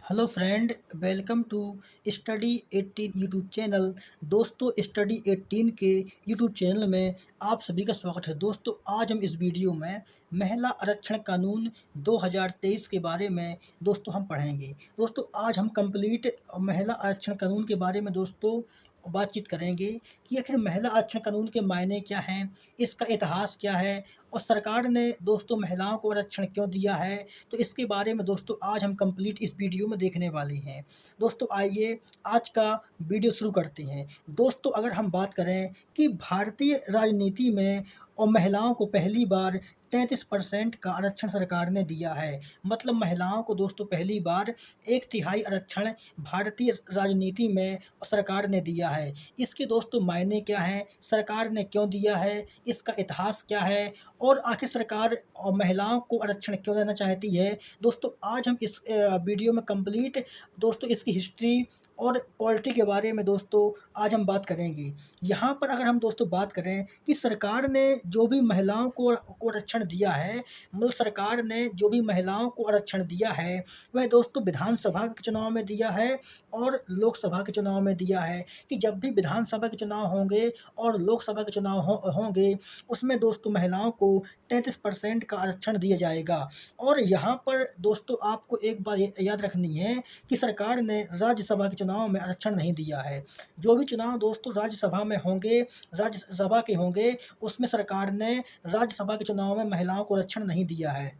Hello friend, welcome to study 18 YouTube channel. दोस्तों, study 18 के YouTube channel में आप सभी का स्वागत है। दोस्तों, आज हम इस वीडियो में महिला आरक्षण कानून 2023 के बारे में दोस्तों हम पढ़ेंगे। दोस्तों, आज हम कंप्लीट महिला आरक्षण कानून के बारे में दोस्तों बातचीत करेंगे कि आखिर महिला आरक्षण कानून के मायने क्या हैं, इसका इतिहास क्या है और सरकार ने दोस्तों महिलाओं को आरक्षण क्यों दिया है। तो इसके बारे में दोस्तों आज हम कंप्लीट इस वीडियो में देखने वाले हैं। दोस्तों, आइए आज का वीडियो शुरू करते हैं। दोस्तों, अगर हम बात करें कि भारतीय राजनीति में और महिलाओं को पहली बार 33% का आरक्षण सरकार ने दिया है। मतलब महिलाओं को दोस्तों पहली बार 1/3 आरक्षण भारतीय राजनीति में सरकार ने दिया है। इसके दोस्तों मायने क्या हैं, सरकार ने क्यों दिया है, इसका इतिहास क्या है और आखिर सरकार महिलाओं को आरक्षण क्यों देना चाहती है। दोस्तों, आज हम इस वीडियो में कंप्लीट दोस्तों इसकी हिस्ट्री और पॉलिटी के बारे में दोस्तों आज हम बात करेंगे। यहाँ पर अगर हम दोस्तों बात करें कि सरकार ने जो भी महिलाओं को आरक्षण दिया है, मतलब सरकार ने जो भी महिलाओं को आरक्षण दिया है वह दोस्तों विधानसभा के चुनाव में दिया है और लोकसभा के चुनाव में दिया है। कि जब भी विधानसभा के चुनाव होंगे और लोकसभा के चुनाव होंगे उसमें दोस्तों महिलाओं को 33% का आरक्षण दिया जाएगा। और यहाँ पर दोस्तों आपको एक बात याद रखनी है कि सरकार ने राज्यसभा के चुनाव में आरक्षण नहीं दिया है। जो भी चुनाव दोस्तों राज्यसभा में होंगे, राज्यसभा के होंगे, उसमें सरकार ने राज्यसभा के चुनाव में महिलाओं को आरक्षण नहीं दिया है।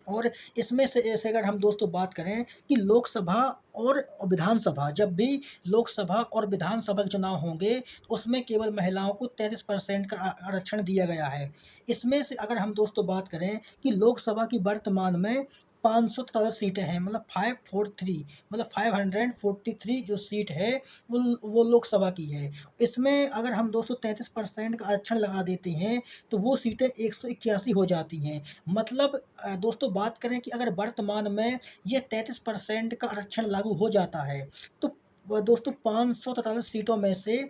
और इसमें से ऐसे अगर हम दोस्तों बात करें कि लोकसभा और विधानसभा, जब भी लोकसभा और विधानसभा के चुनाव होंगे उसमें केवल महिलाओं को 33% का आरक्षण दिया गया है। इसमें से अगर हम दोस्तों बात करें कि लोकसभा की वर्तमान में 543 सीटें हैं, मतलब 543, मतलब 543 जो सीट है वो लोकसभा की है। इसमें अगर हम दोस्तों 33% का आरक्षण लगा देते हैं तो वो सीटें 181 हो जाती हैं। मतलब दोस्तों बात करें कि अगर वर्तमान में ये 33% का आरक्षण लागू हो जाता है तो दोस्तों 543 सीटों में से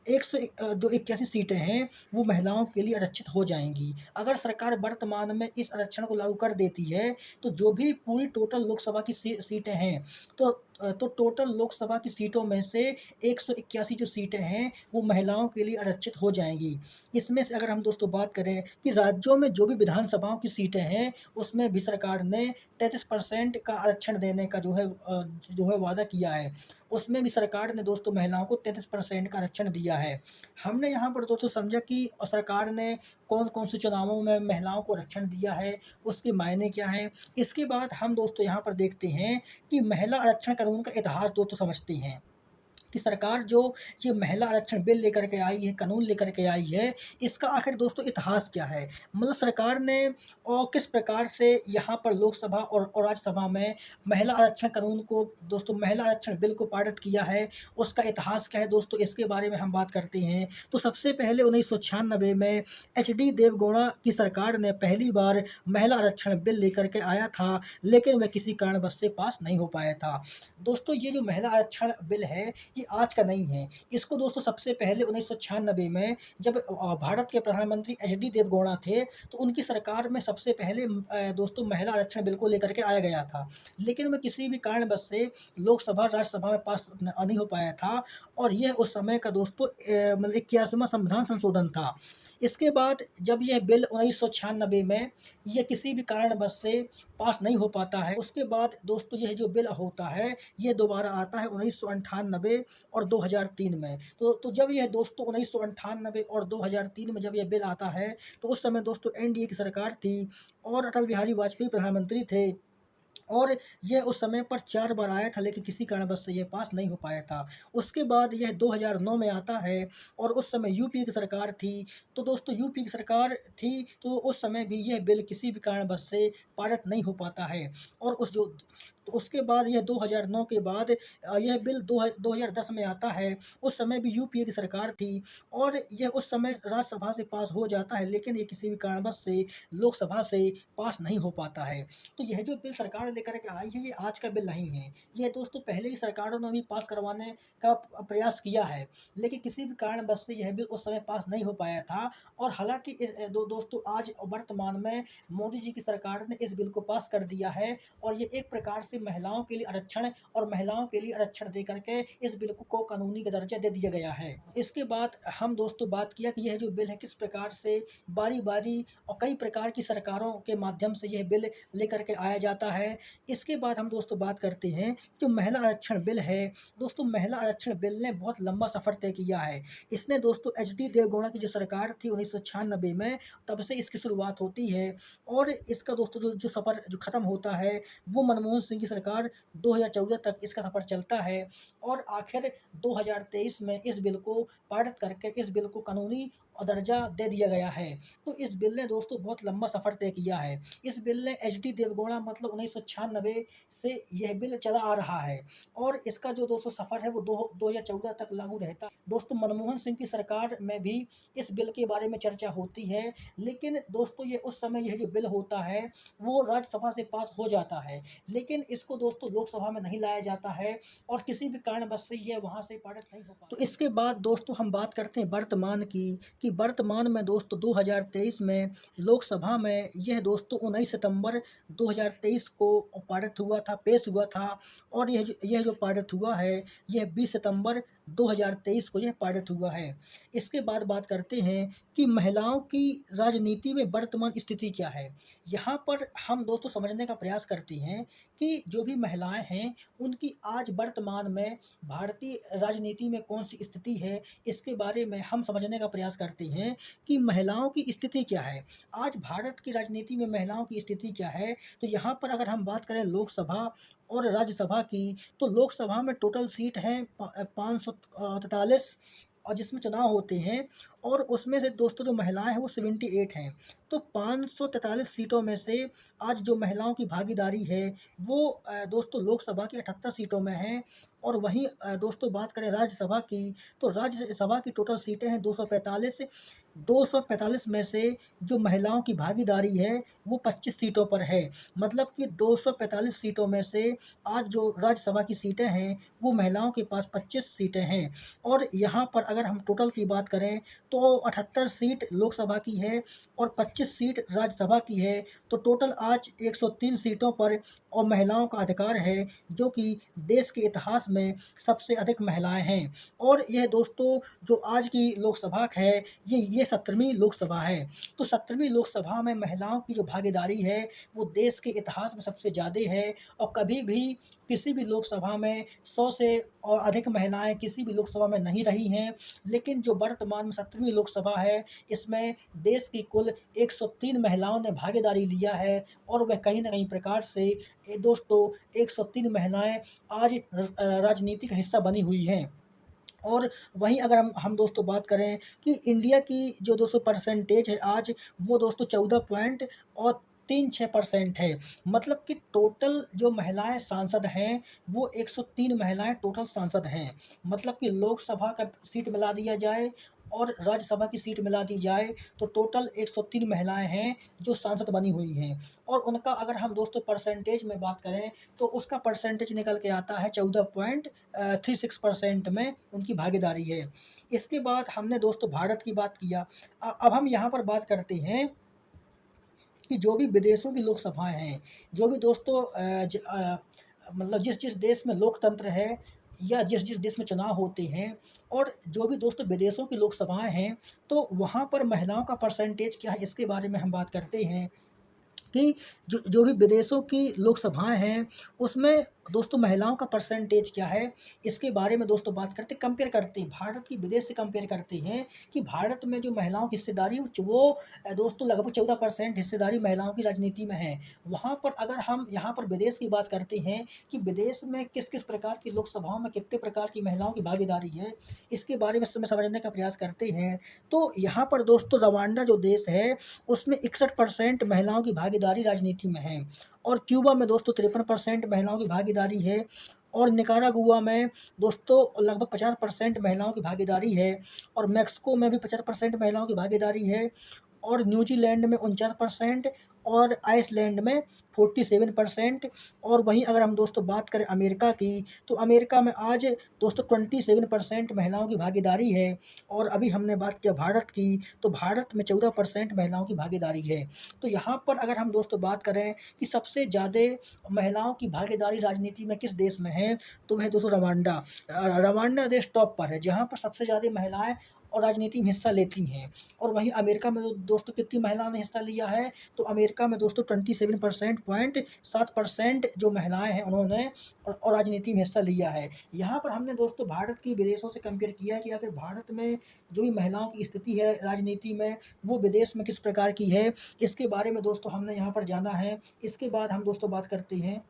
जो 81 सीटें हैं वो महिलाओं के लिए आरक्षित हो जाएंगी। अगर सरकार वर्तमान में इस आरक्षण को लागू कर देती है तो जो भी पूरी टोटल लोकसभा की सीटें हैं तो टोटल लोकसभा की सीटों में से 181 जो सीटें हैं वो महिलाओं के लिए आरक्षित हो जाएंगी। इसमें से अगर हम दोस्तों बात करें कि राज्यों में जो भी विधानसभाओं की सीटें हैं उसमें भी सरकार ने 33% का आरक्षण देने का जो है वादा किया है। उसमें भी सरकार ने दोस्तों महिलाओं को 33% का आरक्षण दिया है। हमने यहाँ पर दोस्तों समझा कि सरकार ने कौन कौन से चुनावों में महिलाओं को आरक्षण दिया है, उसके मायने क्या हैं। इसके बाद हम दोस्तों यहाँ पर देखते हैं कि महिला आरक्षण कानून का इतिहास दोस्तों समझते हैं कि सरकार जो ये महिला आरक्षण बिल लेकर के आई है, कानून लेकर के आई है, इसका आखिर दोस्तों इतिहास क्या है। मतलब सरकार ने और किस प्रकार से यहाँ पर लोकसभा और राज्यसभा में महिला आरक्षण कानून को दोस्तों महिला आरक्षण बिल को पारित किया है, उसका इतिहास क्या है दोस्तों, इसके बारे में हम बात करते हैं। तो सबसे पहले 1996 में HD देवगौड़ा की सरकार ने पहली बार महिला आरक्षण बिल लेकर के आया था, लेकिन वह किसी कारणवश से पास नहीं हो पाया था। दोस्तों, ये जो महिला आरक्षण बिल है ये आज का नहीं है। इसको दोस्तों सबसे पहले 1996 में जब भारत के प्रधानमंत्री HD देवगौड़ा थे तो उनकी सरकार में सबसे पहले दोस्तों महिला आरक्षण बिल को लेकर के आया गया था। लेकिन वह किसी भी कारणवश से लोकसभा राज्यसभा में पास नहीं हो पाया था और यह उस समय का दोस्तों मतलब 81वां संविधान संशोधन था। इसके बाद जब यह बिल 1996 में यह किसी भी कारणवश से पास नहीं हो पाता है, उसके बाद दोस्तों यह जो बिल होता है ये दोबारा आता है 1998 और 2003 में। तो जब यह दोस्तों 1998 और 2003 में जब यह बिल आता है तो उस समय दोस्तों NDA की सरकार थी और अटल बिहारी वाजपेयी प्रधानमंत्री थे। और यह उस समय पर 4 बार आया था लेकिन किसी कारणवश से ये पास नहीं हो पाया था। उसके बाद यह 2009 में आता है और उस समय यूपीए की सरकार थी। तो दोस्तों यूपीए की सरकार थी तो उस समय भी यह बिल किसी भी कारणवश से पारित नहीं हो पाता है। और तो उसके बाद यह 2009 के बाद यह बिल 2010 में आता है। उस समय भी यूपीए की सरकार थी और यह उस समय राज्यसभा से पास हो जाता है लेकिन ये किसी भी कारणवश से लोकसभा से पास नहीं हो पाता है। तो यह जो बिल सरकार लेकर के आई है, ये आज का बिल नहीं है। ये दोस्तों पहले की सरकारों ने भी पास करवाने का प्रयास किया है, लेकिन किसी भी कारणवश से यह बिल उस समय पास नहीं हो पाया था। और हालाँकि दोस्तों आज वर्तमान में मोदी जी की सरकार ने इस बिल को पास कर दिया है और ये एक प्रकार से महिलाओं के लिए आरक्षण और महिलाओं के लिए आरक्षण दे करके इस बिल को कानूनी का दर्जा दे दिया गया है। इसके बाद हम दोस्तों बात किया कि यह जो बिल है किस प्रकार से बारी-बारी और कई प्रकार की सरकारों के माध्यम से यह बिल लेकर के आया जाता है। इसके बाद हम दोस्तों बात करते हैं जो महिला आरक्षण बिल है। दोस्तों महिला आरक्षण बिल ने बहुत लंबा सफ़र तय किया है। इसने दोस्तों एचडी देवगौड़ा की जो सरकार थी 1996 में, तब से इसकी शुरुआत होती है और इसका दोस्तों जो जो सफ़र जो ख़त्म होता है वो मनमोहन सिंह की सरकार 2014 तक इसका सफ़र चलता है और आखिर 2023 में इस बिल को पारित करके इस बिल को कानूनी दर्जा दे दिया गया है। तो इस बिल ने दोस्तों बहुत लंबा सफ़र तय किया है। इस बिल ने एचडी देवगौड़ा मतलब 1996 से यह बिल चला आ रहा है और इसका जो दोस्तों सफ़र है वो 2014 तक लागू रहता है। दोस्तों मनमोहन सिंह की सरकार में भी इस बिल के बारे में चर्चा होती है, लेकिन दोस्तों ये उस समय यह जो बिल होता है वो राज्यसभा से पास हो जाता है, लेकिन इसको दोस्तों लोकसभा में नहीं लाया जाता है और किसी भी कारणवश से यह वहाँ से पारित नहीं हो पाता। तो इसके बाद दोस्तों हम बात करते हैं वर्तमान की कि वर्तमान में दोस्तों 2023 में लोकसभा में यह दोस्तों 19 सितंबर 2023 को पारित हुआ था, पेश हुआ था और यह जो पारित हुआ है यह 20 सितंबर 2023 को यह पारित हुआ है। इसके बाद बात करते हैं कि महिलाओं की राजनीति में वर्तमान स्थिति क्या है। यहाँ पर हम दोस्तों समझने का प्रयास करते हैं कि जो भी महिलाएं हैं उनकी आज वर्तमान में भारतीय राजनीति में कौन सी स्थिति है, इसके बारे में हम समझने का प्रयास करते हैं कि महिलाओं की स्थिति क्या है। आज भारत की राजनीति में महिलाओं की स्थिति क्या है, तो यहाँ पर अगर हम बात करें लोकसभा और राज्यसभा की, तो लोकसभा में टोटल सीट हैं 543 और जिसमें चुनाव होते हैं और उसमें से दोस्तों जो महिलाएं हैं वो 78 हैं। तो 543 सीटों में से आज जो महिलाओं की भागीदारी है वो दोस्तों लोकसभा की 78 सीटों में है और वहीं दोस्तों बात करें राज्यसभा की, तो राज्यसभा की टोटल सीटें हैं 245। 245 में से जो महिलाओं की भागीदारी है वो 25 सीटों पर है। मतलब कि 245 सीटों में से आज जो राज्यसभा की सीटें हैं वो महिलाओं के पास 25 सीटें हैं और यहाँ पर अगर हम टोटल की बात करें तो 78 सीट लोकसभा की है और 25 सीट राज्यसभा की है। तो टोटल आज 103 सीटों पर और महिलाओं का अधिकार है, जो कि देश के इतिहास में सबसे अधिक महिलाएं हैं। और यह दोस्तों जो आज की लोकसभा है ये 17वीं लोकसभा है। तो 17वीं लोकसभा में महिलाओं की जो भागीदारी है वो देश के इतिहास में सबसे ज़्यादा है और कभी भी किसी भी लोकसभा में 100 से और अधिक महिलाएं किसी भी लोकसभा में नहीं रही हैं। लेकिन जो वर्तमान में 17वीं लोकसभा है इसमें देश की कुल 103 महिलाओं ने भागीदारी लिया है और वह कहीं न कहीं प्रकार से दोस्तों 103 महिलाएं आज राजनीति का हिस्सा बनी हुई हैं। और वहीं अगर हम दोस्तों बात करें कि इंडिया की जो दोस्तों परसेंटेज है आज वो दोस्तों 14 पॉइंट और 36% है। मतलब कि टोटल जो महिलाएं सांसद हैं वो 103 महिलाएं टोटल सांसद हैं। मतलब कि लोकसभा का सीट मिला दिया जाए और राज्यसभा की सीट मिला दी जाए तो टोटल 103 महिलाएं हैं जो सांसद बनी हुई हैं और उनका अगर हम दोस्तों परसेंटेज में बात करें तो उसका परसेंटेज निकल के आता है 14.36% में उनकी भागीदारी है। इसके बाद हमने दोस्तों भारत की बात किया। अब हम यहाँ पर बात करते हैं कि जो भी विदेशों की लोकसभाएं हैं, जो भी दोस्तों मतलब जिस देश में लोकतंत्र है या जिस देश में चुनाव होते हैं और जो भी दोस्तों विदेशों की लोकसभाएं हैं, तो वहाँ पर महिलाओं का परसेंटेज क्या है इसके बारे में हम बात करते हैं कि जो भी विदेशों की लोकसभाएं हैं उसमें दोस्तों महिलाओं का परसेंटेज क्या है, इसके बारे में दोस्तों बात करते कंपेयर करते हैं, भारत की विदेश से कंपेयर करते हैं कि भारत में जो महिलाओं की हिस्सेदारी है वो दोस्तों लगभग 14% हिस्सेदारी महिलाओं की राजनीति में है। वहाँ पर अगर हम यहाँ पर विदेश की बात करते हैं कि विदेश में किस किस प्रकार की लोकसभाओं में कितने प्रकार की महिलाओं की भागीदारी है, इसके बारे में समझने का प्रयास करते हैं। तो यहाँ पर दोस्तों रवांडा जो देश है उसमें 61% महिलाओं की भागीदारी राजनीति में है और क्यूबा में दोस्तों 53% महिलाओं की भागीदारी है और निकारागुआ में दोस्तों लगभग 50% महिलाओं की भागीदारी है और मैक्सिको में भी 50% महिलाओं की भागीदारी है और न्यूजीलैंड में 49% और आइसलैंड में 47%। और वहीं अगर हम दोस्तों बात करें अमेरिका की, तो अमेरिका में आज दोस्तों 27% महिलाओं की भागीदारी है। और अभी हमने बात किया भारत की, तो भारत में 14% महिलाओं की भागीदारी है। तो यहाँ पर अगर हम दोस्तों बात करें कि सबसे ज़्यादा महिलाओं की भागीदारी राजनीति में किस देश में है, तो वह दोस्तों रवांडा। रवांडा देश टॉप पर है, जहाँ पर सबसे ज़्यादा महिलाएं और राजनीति में हिस्सा लेती हैं। और वहीं अमेरिका में दोस्तों कितनी महिलाओं ने हिस्सा लिया है, तो अमेरिका में दोस्तों 27.7% जो महिलाएं हैं उन्होंने और राजनीति में हिस्सा लिया है। यहाँ पर हमने दोस्तों भारत की विदेशों से कंपेयर किया है कि अगर भारत में जो भी महिलाओं की स्थिति है राजनीति में, वो विदेश में किस प्रकार की है, इसके बारे में दोस्तों हमने यहाँ पर जाना है। इसके बाद हम दोस्तों बात करते हैं,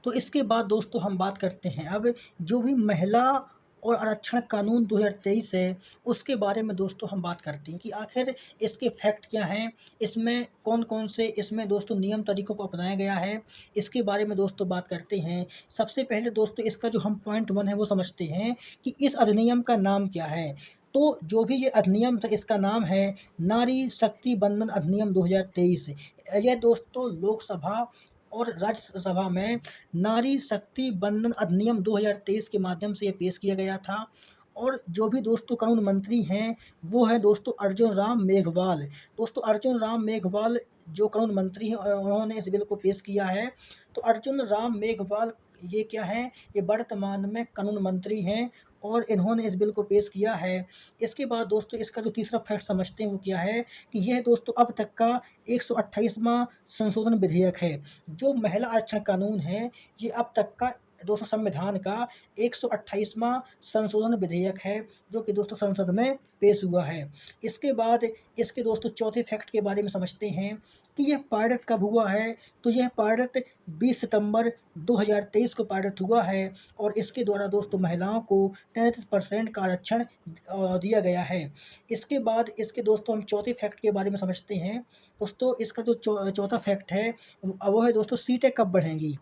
तो इसके बाद दोस्तों हम बात करते हैं अब जो भी महिला और आरक्षण कानून 2023 है, उसके बारे में दोस्तों हम बात करते हैं कि आखिर इसके फैक्ट क्या हैं, इसमें कौन-कौन से इसमें दोस्तों नियम तरीकों को अपनाया गया है, इसके बारे में दोस्तों बात करते हैं। सबसे पहले दोस्तों इसका जो हम पॉइंट 1 है वो समझते हैं कि इस अधिनियम का नाम क्या है। तो जो भी ये अधिनियम था इसका नाम है नारी शक्ति बंधन अधिनियम 2023। यह दोस्तों लोकसभा और राज्यसभा में नारी शक्ति बंधन अधिनियम 2023 के माध्यम से ये पेश किया गया था। और जो भी दोस्तों कानून मंत्री हैं वो है दोस्तों अर्जुन राम मेघवाल। दोस्तों अर्जुन राम मेघवाल जो कानून मंत्री हैं उन्होंने इस बिल को पेश किया है। तो अर्जुन राम मेघवाल ये क्या है, ये वर्तमान में कानून मंत्री हैं और इन्होंने इस बिल को पेश किया है। इसके बाद दोस्तों इसका जो तीसरा फैक्ट समझते हैं वो क्या है कि यह दोस्तों अब तक का 128वां संशोधन विधेयक है। जो महिला आरक्षण कानून है ये अब तक का दोस्तों संविधान का 128वां संशोधन विधेयक है, जो कि दोस्तों संसद में पेश हुआ है। इसके बाद इसके दोस्तों चौथे फैक्ट के बारे में समझते हैं कि यह पारित कब हुआ है, तो यह पारित 20 सितंबर 2023 को पारित हुआ है। और इसके द्वारा दोस्तों महिलाओं को 33% का आरक्षण दिया गया है। इसके बाद इसके दोस्तों हम चौथे फैक्ट के बारे में समझते हैं। दोस्तों इसका जो चौथा फैक्ट है वो है दोस्तों सीटें कब बढ़ेंगी।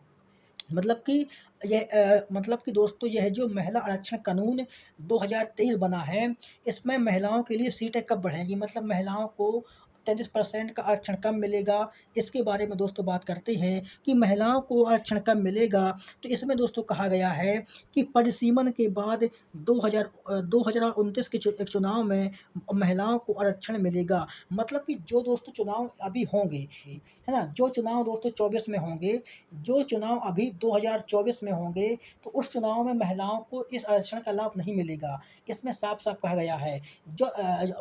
मतलब कि मतलब कि दोस्तों यह जो महिला आरक्षण कानून 2023 बना है, इसमें महिलाओं के लिए सीटें कब बढ़ेंगी, मतलब महिलाओं को 33% का आरक्षण कब मिलेगा, इसके बारे में दोस्तों बात करते हैं कि महिलाओं को आरक्षण कब मिलेगा। तो इसमें दोस्तों कहा गया है कि परिसीमन के बाद 2029 के चुनाव में महिलाओं को आरक्षण मिलेगा। मतलब कि जो दोस्तों चुनाव अभी होंगे, है ना, जो चुनाव दोस्तों 24 में होंगे, जो चुनाव अभी 2024 में होंगे, तो उस चुनाव में महिलाओं को इस आरक्षण का लाभ नहीं मिलेगा। इसमें साफ-साफ कहा गया है। जो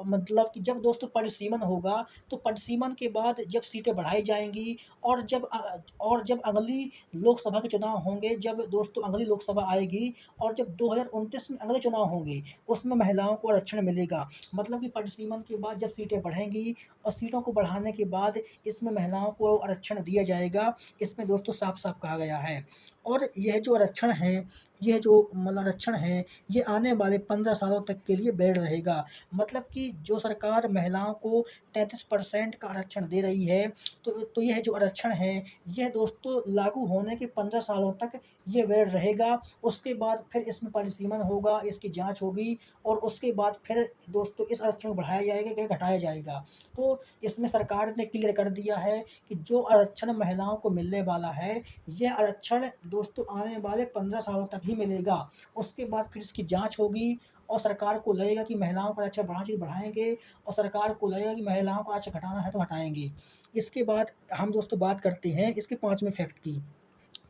मतलब कि जब दोस्तों परिसीमन होगा, तो परिसीमन के बाद जब सीटें बढ़ाई जाएँगी और जब अगली लोकसभा के चुनाव होंगे, जब दोस्तों अगली लोकसभा आएगी और जब 2029 में अगले चुनाव होंगे, उसमें महिलाओं को आरक्षण मिलेगा। मतलब कि परिसीमन के बाद जब सीटें बढ़ेंगी और सीटों को बढ़ाने के बाद इसमें महिलाओं को आरक्षण दिया जाएगा, इसमें दोस्तों साफ-साफ कहा गया है। और यह जो आरक्षण है, यह जो मतलब आरक्षण है, ये आने वाले 15 सालों तक के लिए वैध रहेगा। मतलब कि जो सरकार महिलाओं को 33% का आरक्षण दे रही है, तो यह जो आरक्षण है, यह दोस्तों लागू होने के 15 सालों तक ये वैध रहेगा। उसके बाद फिर इसमें परिसीमन होगा, इसकी जाँच होगी और उसके बाद फिर दोस्तों इस आरक्षण को बढ़ाया जाएगा या घटाया जाएगा। तो इसमें सरकार ने क्लियर कर दिया है कि जो आरक्षण महिलाओं को मिलने वाला है, यह आरक्षण दोस्तों आने वाले 15 सालों तक ही मिलेगा। उसके बाद फिर इसकी जाँच होगी और सरकार को लगेगा कि महिलाओं का आरक्षण बढ़ाना चाहिए बढ़ाएँगे और सरकार को लगेगा कि महिलाओं का आरक्षण घटाना है तो हटाएँगे। इसके बाद हम दोस्तों बात करते हैं इसके 5वें फैक्ट की,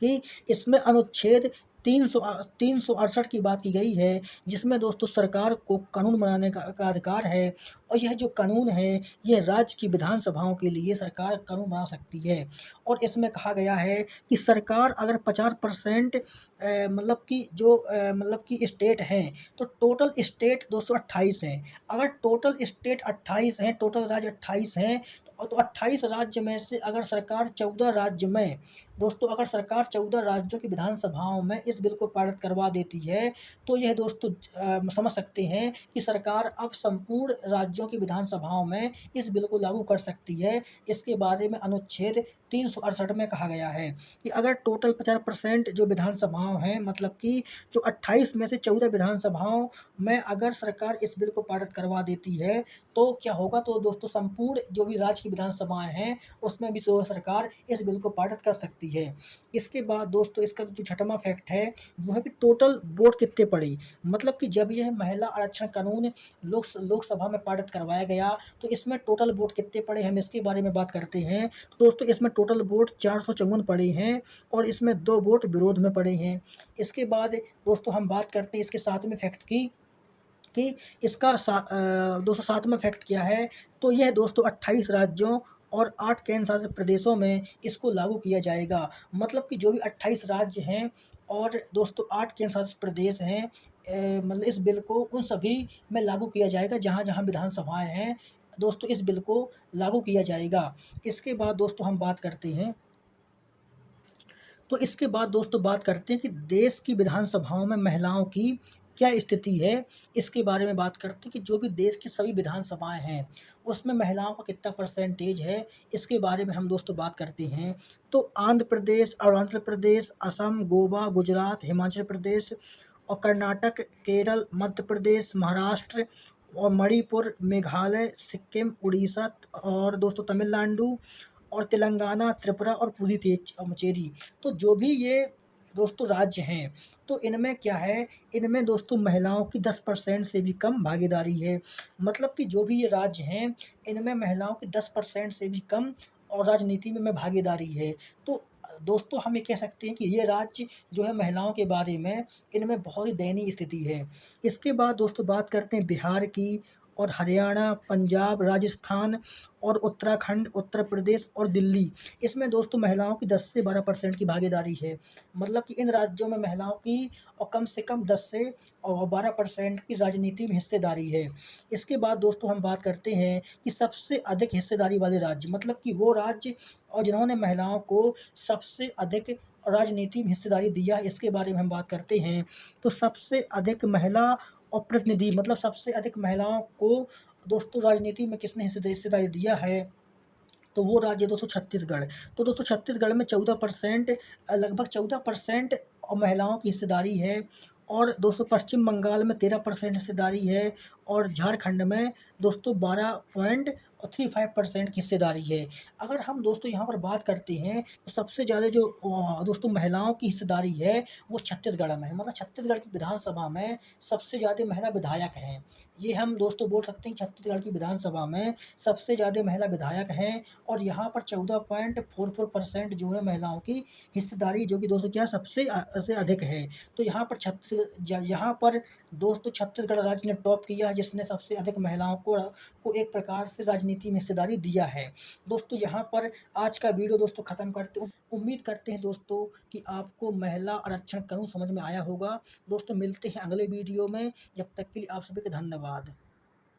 कि इसमें अनुच्छेद 368 की बात की गई है, जिसमें दोस्तों सरकार को कानून बनाने का अधिकार है। और यह जो कानून है, यह राज्य की विधानसभाओं के लिए सरकार कानून बना सकती है। और इसमें कहा गया है कि सरकार अगर 50% मतलब कि स्टेट हैं, तो टोटल स्टेट 228 हैं। अगर टोटल स्टेट 28 हैं, टोटल राज्य 28 हैं, तो 28 राज्य में से अगर सरकार 14 राज्य में दोस्तों अगर सरकार 14 राज्यों की विधानसभाओं में इस बिल को पारित करवा देती है, तो यह दोस्तों समझ सकते हैं कि सरकार अब संपूर्ण राज्यों राज्यों की विधानसभाओं में इस बिल को लागू कर सकती है। इसके बारे में अनुच्छेद 368 में कहा गया है कि अगर टोटल 50% जो विधानसभाओं हैं, मतलब कि जो 28 में से 14 विधानसभाओं में अगर सरकार इस बिल को पारित करवा देती है, तो क्या होगा, तो दोस्तों संपूर्ण जो भी राज्य की विधानसभाएँ हैं, उसमें भी सरकार इस बिल को पारित कर सकती है। इसके बाद दोस्तों इसका जो छठवां फैक्ट है, वो है कि टोटल वोट कितने पड़े। मतलब कि जब यह महिला आरक्षण कानून लोकसभा में पारित करवाया गया, तो इसमें टोटल वोट कितने पड़े, हम इसके बारे में बात करते हैं। तो दोस्तों इसमें टोटल वोट 454 पड़े हैं और इसमें 2 वोट विरोध में पड़े हैं। इसके बाद दोस्तों हम बात करते हैं इसके 7वें फैक्ट की कि इसका 207वां फैक्ट क्या है, तो यह दोस्तों 28 राज्यों और 8 केंद्र शासित प्रदेशों में इसको लागू किया जाएगा। मतलब कि जो भी 28 राज्य हैं और दोस्तों 8 केंद्र शासित प्रदेश हैं, मतलब इस बिल को उन सभी में लागू किया जाएगा जहाँ-जहाँ विधानसभाएँ हैं, दोस्तों इस बिल को लागू किया जाएगा। इसके बाद दोस्तों हम बात करते हैं, तो इसके बाद दोस्तों बात करते हैं कि देश की विधानसभाओं में महिलाओं की क्या स्थिति है, इसके बारे में बात करते हैं कि जो भी देश की सभी विधानसभाएँ हैं, उसमें महिलाओं का कितना परसेंटेज है, इसके बारे में हम दोस्तों बात करते हैं। तो आंध्र प्रदेश, अरुणाचल प्रदेश, असम, गोवा, गुजरात, हिमाचल प्रदेश और कर्नाटक, केरल, मध्य प्रदेश, महाराष्ट्र और मणिपुर, मेघालय, सिक्किम, उड़ीसा और दोस्तों तमिलनाडु और तेलंगाना, त्रिपुरा और पुडुचेरी। तो जो भी ये दोस्तों राज्य हैं, तो इनमें क्या है, इनमें दोस्तों महिलाओं की 10% से भी कम भागीदारी है। मतलब कि जो भी ये राज्य हैं, इनमें महिलाओं की 10% से भी कम और राजनीति में भागीदारी है। तो दोस्तों हम ये कह सकते हैं कि ये राज्य जो है महिलाओं के बारे में, इनमें बहुत ही दयनीय स्थिति है। इसके बाद दोस्तों बात करते हैं बिहार की और हरियाणा, पंजाब, राजस्थान और उत्तराखंड, उत्तर प्रदेश और दिल्ली। इसमें दोस्तों महिलाओं की 10 से 12% की भागीदारी है। मतलब कि इन राज्यों में महिलाओं की और कम से कम 10 से 12% की राजनीति में हिस्सेदारी है। इसके बाद दोस्तों हम बात करते हैं कि सबसे अधिक हिस्सेदारी वाले राज्य, मतलब कि वो राज्य और जिन्होंने महिलाओं को सबसे अधिक राजनीति में हिस्सेदारी दिया है, इसके बारे में हम बात करते हैं। तो सबसे अधिक महिला और प्रतिनिधि, मतलब सबसे अधिक महिलाओं को दोस्तों राजनीति में किसने हिस्सेदारी दिया है, तो वो राज्य दोस्तों छत्तीसगढ़। तो दोस्तों छत्तीसगढ़ में 14%, लगभग 14% और महिलाओं की हिस्सेदारी है। और दोस्तों पश्चिम बंगाल में 13% हिस्सेदारी है और झारखंड में दोस्तों 12.35% की हिस्सेदारी है। अगर हम दोस्तों यहाँ पर बात करते हैं, तो सबसे ज़्यादा जो दोस्तों महिलाओं की हिस्सेदारी है, वो छत्तीसगढ़ में है। मतलब छत्तीसगढ़ की विधानसभा में सबसे ज़्यादा महिला विधायक हैं। ये हम दोस्तों बोल सकते हैं छत्तीसगढ़ की विधानसभा में सबसे ज़्यादा महिला विधायक हैं और यहाँ पर 14.44% जो है महिलाओं की हिस्सेदारी, जो कि दोस्तों क्या सबसे से अधिक है। तो यहाँ पर दोस्तों छत्तीसगढ़ राज्य ने टॉप किया है, जिसने सबसे अधिक महिलाओं को एक प्रकार से राजनीति में हिस्सेदारी दिया है। दोस्तों यहाँ पर आज का वीडियो दोस्तों ख़त्म करते, उम्मीद करते हैं दोस्तों कि आपको महिला आरक्षण कानून समझ में आया होगा। दोस्तों मिलते हैं अगले वीडियो में, जब तक के लिए आप सभी का धन्यवाद।